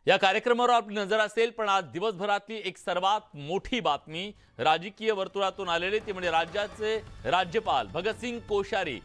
या कार्यक्रमावर आपली नजर असेल, पण आज दिवसभरातली एक सर्वात मोठी बातमी राजकीय वर्तुळातून आलेली ती म्हणजे राज्याचे राज्यपाल भगतसिंग कोश्यारी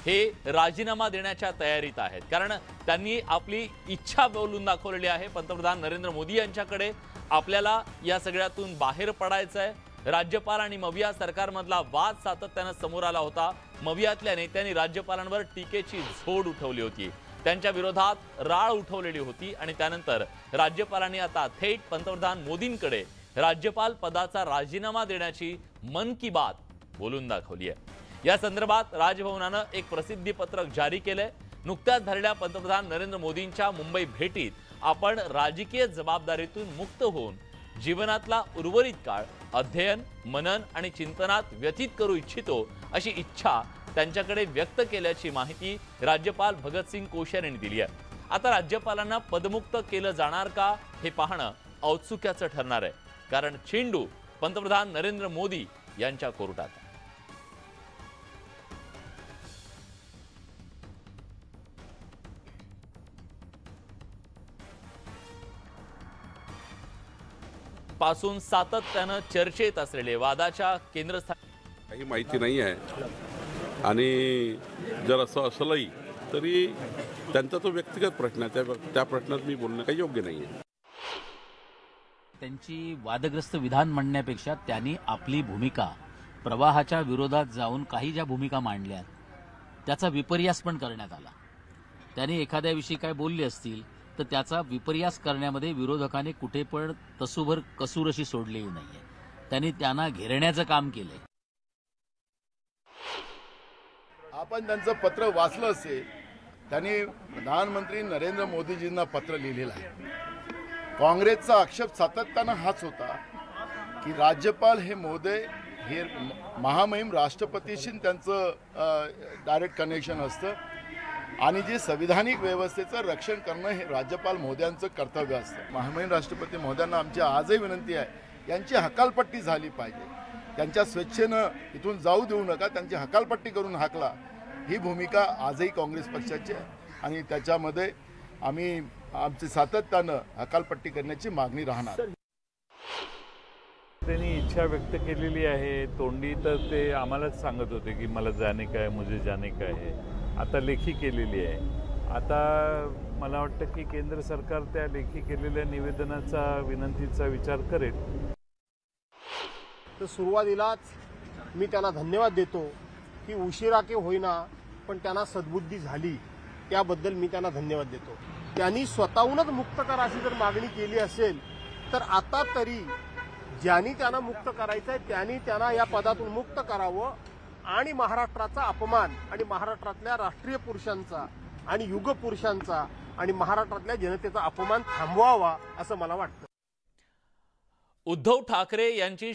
हे राजीनामा देण्याच्या तयारीत आहेत। कारण त्यांनी आपली इच्छा बोलून दाखवलेली आहे पंतप्रधान नरेंद्र मोदी यांच्याकडे। आपल्याला या सगळ्यातून बाहेर पडायचं आहे। राज्यपाल आणि मविया सरकारमधला वाद सातत्याने समोर आला होता। मवियातल्या नेत्यांनी राज्यपालांवर टीकेची झोड उठवली होती, त्यांच्या विरोधात राळ उठवलेली होती आणि त्यानंतर राज्यपालांनी आता थेट पंतप्रधान मोदींकडे राज्यपाल पदाचा राजीनामा देण्याची मन की बात बोलून दाखवली आहे। या संदर्भात राजभवनाने एक प्रसिद्धी पत्रक जारी केले। नुकत्याच झालेल्या पंतप्रधान नरेंद्र मोदींच्या मुंबई भेटीत आपण राजकीय जबाबदारीतून मुक्त होऊन जीवनातला उर्वरित काळ अध्ययन, मनन आणि चिंतनात व्यतीत करू इच्छितो अशी इच्छा त्यांच्याकडे व्यक्त केल्याची माहिती राज्यपाल भगतसिंग कोश्यारी यांनी दिली आहे। आता राज्यपालांना पदमुक्त केलं जाणार का हे पाहणं औत्सुक्याचं ठरणार आहे, कारण चेंडू पंतप्रधान नरेंद्र मोदी यांच्या कोर्टात आहे। पासून सातत्याने चर्चेत असलेले वादाच्या केंद्रस्थानी काही माहिती नाही आहे आणि जर असं असलंही तरी त्यांचा तो व्यक्तिगत प्रश्न आहे, त्या प्रश्नात मी बोलणं काही योग्य नाही आहे। त्यांची वादग्रस्त विधान म्हणण्यापेक्षा त्यांनी आपली भूमिका प्रवाहाच्या विरोधात जाऊन काही ज्या भूमिका मांडल्या त्याचा विपर्यास पण करण्यात आला। त्यांनी एखाद्याविषयी काय बोलले असतील तर त्याचा विपर्यास करण्यामध्ये विरोधकांनी कुठे पण तसूभर कसूर अशी सोडलेली नाहीये। त्यांनी त्यांना घेरण्याचं काम केलंय। आपण त्यांचं पत्र वाचलं असेल, त्यांनी प्रधानमंत्री नरेंद्र मोदीजींना पत्र लिहिलेलं आहे। काँग्रेसचा आक्षेप सातत्यानं हाच होता की राज्यपाल हे मोदी हे महामहिम राष्ट्रपतीशी त्यांचं डायरेक्ट कनेक्शन असतं आणि जे संविधानिक व्यवस्थेचं रक्षण करणं हे राज्यपाल महोदयांचं कर्तव्य असतं। महामहिम राष्ट्रपती महोदयांना आमची आजही विनंती आहे, यांची हकालपट्टी झाली पाहिजे। त्यांच्या स्वेच्छेनं इथून जाऊ देऊ नका, त्यांची हकालपट्टी करून हाकला, ही भूमिका आजही काँग्रेस पक्षाची आहे आणि त्याच्यामध्ये आम्ही आमची सातत्यानं हकालपट्टी करण्याची मागणी राहणार। त्यांनी इच्छा व्यक्त केलेली आहे, तोंडी तर ते आम्हालाच सांगत होते की मला जाणे का है, मुझे जाने का है। आता लेखी केलेली आहे। आता मला वाटतं की केंद्र सरकार त्या लेखी केलेल्या निवेदनाचा विनंतीचा विचार करेल। तर सुरुवातीलाच मी त्यांना धन्यवाद देतो की उशिरा के होईना पण त्यांना सद्बुद्धी झाली, त्याबद्दल मी त्यांना धन्यवाद देतो। त्यांनी स्वतःहूनच मुक्त करा अशी जर मागणी केली असेल तर आता तरी ज्यांनी त्यांना मुक्त करायचं आहे त्यांनी त्यांना या पदातून मुक्त करावं आणि महाराष्ट्राचा अपमान आणि महाराष्ट्रातल्या राष्ट्रीय पुरुषांचा आणि युग पुरुषांचा आणि महाराष्ट्रातल्या जनतेचा अपमान थांबवावा असं मला वाटतं। उद्धव ठाकरे यांची